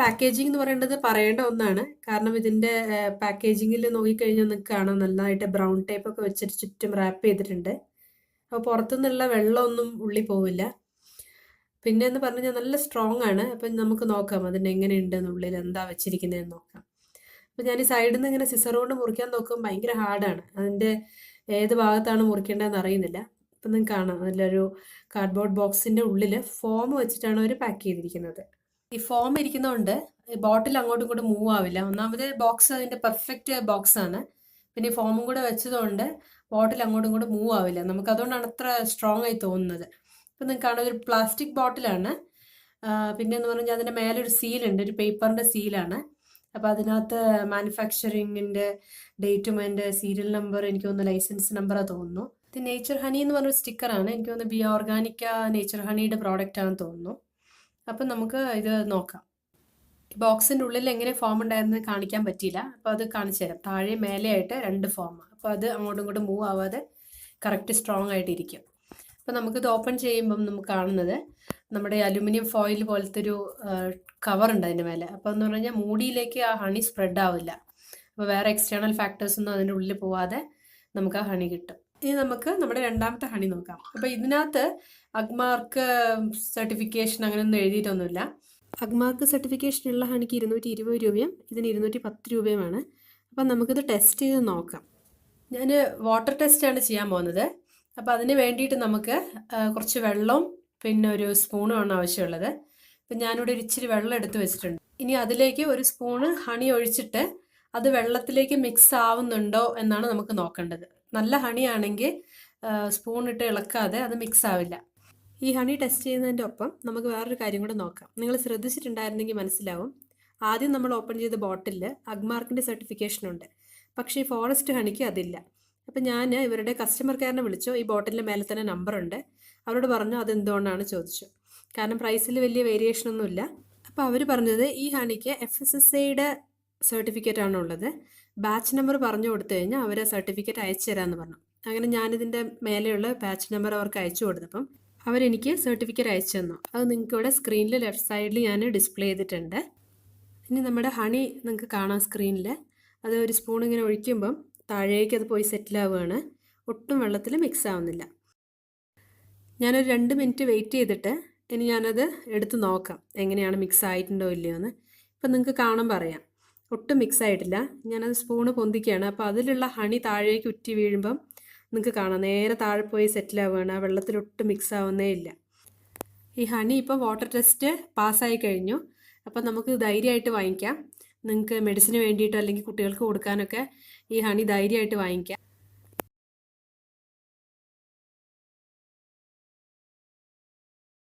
Packaging എന്ന് പറയേണ്ടത് പറയേണ്ട ഒന്നാണ്. കാരണം ഇതിന്റെ പാക്കേജിങ്ങിൽ നോക്കിക്കഴിഞ്ഞാൽ നിങ്ങൾക്ക് കാണാം നല്ലതായിട്ട് ബ്രൗൺ ടേപ്പ് ഒക്കെ വെച്ചിട്ട് ചുറ്റും റാപ്പ് ചെയ്തിട്ടുണ്ട്. അപ്പോൾ പുറത്തുനിന്നുള്ള വെള്ളമൊന്നും ഉള്ളിൽ പോവില്ല. പിന്നെ എന്ന് പറഞ്ഞു കഴിഞ്ഞാൽ നല്ല സ്ട്രോങ് ആണ്. അപ്പം നമുക്ക് നോക്കാം അതിന് എങ്ങനെയുണ്ട് എന്നുള്ളിൽ എന്താ വെച്ചിരിക്കുന്നതെന്ന് നോക്കാം. അപ്പം ഞാൻ ഈ സൈഡിൽ നിന്ന് ഇങ്ങനെ സിസർ കൊണ്ട് മുറിക്കാൻ നോക്കുമ്പോൾ ഭയങ്കര ഹാർഡാണ്. അതിൻ്റെ ഏത് ഭാഗത്താണ് മുറിക്കേണ്ടതെന്ന് അറിയുന്നില്ല. അപ്പം നിങ്ങൾക്ക് കാണാം അതിലൊരു കാർഡ്ബോർഡ് ബോക്സിൻ്റെ ഉള്ളിൽ ഫോം വെച്ചിട്ടാണ് അവർ പാക്ക് ചെയ്തിരിക്കുന്നത്. ഈ ഫോം ഇരിക്കുന്നതുകൊണ്ട് ബോട്ടിൽ അങ്ങോട്ടും ഇങ്ങോട്ടും മൂവ് ആവില്ല. ഒന്നാമത് ബോക്സ് അതിൻ്റെ പെർഫെക്റ്റ് ബോക്സ് ആണ്. പിന്നെ ഈ ഫോമും കൂടെ വെച്ചതുകൊണ്ട് ബോട്ടിൽ അങ്ങോട്ടും ഇങ്ങോട്ടും മൂവ് ആവില്ല. നമുക്ക് അതുകൊണ്ടാണ് അത്ര സ്ട്രോങ് ആയി തോന്നുന്നത്. ഇപ്പം നിങ്ങൾക്ക് കാണാം ഒരു പ്ലാസ്റ്റിക് ബോട്ടിലാണ്. പിന്നെ എന്ന് പറഞ്ഞാൽ അതിൻ്റെ മേലെ ഒരു സീലുണ്ട്, ഒരു പേപ്പറിൻ്റെ സീലാണ്. അപ്പോൾ അതിനകത്ത് മാനുഫാക്ചറിങ്ങിൻ്റെ ഡേറ്റും അതിൻ്റെ സീരിയൽ നമ്പർ, എനിക്ക് തോന്നുന്നു ലൈസൻസ് നമ്പറാണ് തോന്നുന്നു. ഇത് നേച്ചർ ഹണി എന്ന് പറഞ്ഞൊരു സ്റ്റിക്കറാണ്. എനിക്ക് തോന്നുന്നു ബി ഓർഗാനിക്ക നേച്ചർ ഹണിയുടെ പ്രോഡക്റ്റ് ആണെന്ന് തോന്നുന്നു. അപ്പം നമുക്ക് ഇത് നോക്കാം. ബോക്സിൻ്റെ ഉള്ളിൽ എങ്ങനെ ഫോം ഉണ്ടായിരുന്നത് കാണിക്കാൻ പറ്റിയില്ല. അപ്പോൾ അത് കാണിച്ചു തരാം. താഴെ മേലെയായിട്ട് 2 ഫോം. അപ്പോൾ അത് അങ്ങോട്ടും ഇങ്ങോട്ടും മൂവ് ആവാതെ കറക്റ്റ് സ്ട്രോങ് ആയിട്ടിരിക്കും. അപ്പോൾ നമുക്കിത് ഓപ്പൺ ചെയ്യുമ്പം നമുക്ക് കാണുന്നത് നമ്മുടെ അലുമിനിയം ഫോയിൽ പോലത്തെ ഒരു കവറുണ്ട് അതിൻ്റെ മേലെ. അപ്പോൾ എന്ന് പറഞ്ഞു കഴിഞ്ഞാൽ മൂടിയിലേക്ക് ആ ഹണി സ്പ്രെഡ് ആവില്ല. അപ്പോൾ വേറെ എക്സ്റ്റേണൽ ഫാക്ടേഴ്സ് ഒന്നും അതിൻ്റെ ഉള്ളിൽ പോവാതെ നമുക്ക് ആ ഹണി കിട്ടും. ഇനി നമുക്ക് നമ്മുടെ രണ്ടാമത്തെ ഹണി നോക്കാം. അപ്പോൾ ഇതിനകത്ത് അഗ്മാർക്ക് സർട്ടിഫിക്കേഷൻ അങ്ങനെയൊന്നും എഴുതിയിട്ടൊന്നുമില്ല. അഗ്മാർക്ക് സർട്ടിഫിക്കേഷനുള്ള ഹണിക്ക് 220 രൂപയും ഇതിന് 210 രൂപയുമാണ്. അപ്പം നമുക്കിത് ടെസ്റ്റ് ചെയ്ത് നോക്കാം. ഞാൻ വാട്ടർ ടെസ്റ്റാണ് ചെയ്യാൻ പോകുന്നത്. അപ്പോൾ അതിന് വേണ്ടിയിട്ട് നമുക്ക് കുറച്ച് വെള്ളവും പിന്നെ ഒരു സ്പൂണുമാണ് ആവശ്യമുള്ളത്. അപ്പം ഞാനിവിടെ ഒരു ഇച്ചിരി വെള്ളം എടുത്ത് വെച്ചിട്ടുണ്ട്. ഇനി അതിലേക്ക് ഒരു സ്പൂണ് ഹണി ഒഴിച്ചിട്ട് അത് വെള്ളത്തിലേക്ക് മിക്സ് ആവുന്നുണ്ടോ എന്നാണ് നമുക്ക് നോക്കേണ്ടത്. നല്ല ഹണി ആണെങ്കിൽ സ്പൂണിട്ട് ഇളക്കാതെ അത് മിക്സ് ആവില്ല. ഈ ഹണി ടെസ്റ്റ് ചെയ്യുന്നതിൻ്റെ ഒപ്പം നമുക്ക് വേറൊരു കാര്യം കൂടെ നോക്കാം. നിങ്ങൾ ശ്രദ്ധിച്ചിട്ടുണ്ടായിരുന്നെങ്കിൽ മനസ്സിലാവും. ആദ്യം നമ്മൾ ഓപ്പൺ ചെയ്ത ബോട്ടിലിൽ അഗ്മാർക്കിൻ്റെ സർട്ടിഫിക്കേഷനുണ്ട്. പക്ഷേ ഈ ഫോറസ്റ്റ് ഹണിക്ക് അതില്ല. അപ്പം ഞാൻ ഇവരുടെ കസ്റ്റമർ കെയറിനെ വിളിച്ചു. ഈ ബോട്ടിലിൻ്റെ മേലെ തന്നെ നമ്പറുണ്ട്. അവരോട് പറഞ്ഞു അതെന്തുകൊണ്ടാണ് ചോദിച്ചു. കാരണം പ്രൈസിൽ വലിയ വേരിയേഷനൊന്നുമില്ല. അപ്പോൾ അവർ പറഞ്ഞത് ഈ ഹണിക്ക് FSSAIയുടെ സർട്ടിഫിക്കറ്റ് ആണുള്ളത്. ബാച്ച് നമ്പർ പറഞ്ഞു കൊടുത്തു കഴിഞ്ഞാൽ അവർ സർട്ടിഫിക്കറ്റ് അയച്ചു തരാമെന്ന് പറഞ്ഞു. അങ്ങനെ ഞാനിതിൻ്റെ മേലെയുള്ള ബാച്ച് നമ്പർ അവർക്ക് അയച്ചു കൊടുത്തപ്പം അവരെനിക്ക് സർട്ടിഫിക്കറ്റ് അയച്ചു തന്നു. അത് നിങ്ങൾക്ക് ഇവിടെ സ്ക്രീനിൽ ലെഫ്റ്റ് സൈഡിൽ ഞാൻ ഡിസ്പ്ലേ ചെയ്തിട്ടുണ്ട്. ഇനി നമ്മുടെ ഹണി നിങ്ങൾക്ക് കാണാം സ്ക്രീനിൽ. അത് ഒരു സ്പൂൺ ഇങ്ങനെ ഒഴിക്കുമ്പം താഴേക്ക് അത് പോയി സെറ്റിലാവുകയാണ്. ഒട്ടും വെള്ളത്തിൽ മിക്സ് ആവുന്നില്ല. ഞാനൊരു 2 മിനിറ്റ് വെയിറ്റ് ചെയ്തിട്ട് ഇനി ഞാനത് എടുത്ത് നോക്കാം എങ്ങനെയാണ് മിക്സ് ആയിട്ടുണ്ടോ ഇല്ലയോ എന്ന്. ഇപ്പം നിങ്ങൾക്ക് കാണാൻ പറയാം ഒട്ടും മിക്സ് ആയിട്ടില്ല. ഞാനത് സ്പൂണ് പൊന്തിക്കുകയാണ്. അപ്പോൾ അതിലുള്ള ഹണി താഴേക്ക് ഉറ്റി വീഴുമ്പം നിങ്ങൾക്ക് കാണാം നേരെ താഴെ പോയി സെറ്റിലാവുകയാണ്. ആ വെള്ളത്തിലൊട്ടും മിക്സ് ആവുന്നേ ഇല്ല. ഈ ഹണി ഇപ്പോൾ വാട്ടർ ടെസ്റ്റ് പാസ്സായി കഴിഞ്ഞു. അപ്പം നമുക്ക് ധൈര്യമായിട്ട് വാങ്ങിക്കാം. നിങ്ങൾക്ക് മെഡിസിന് വേണ്ടിയിട്ടോ അല്ലെങ്കിൽ കുട്ടികൾക്ക് കൊടുക്കാനൊക്കെ ഈ ഹണി ധൈര്യമായിട്ട് വാങ്ങിക്കാം.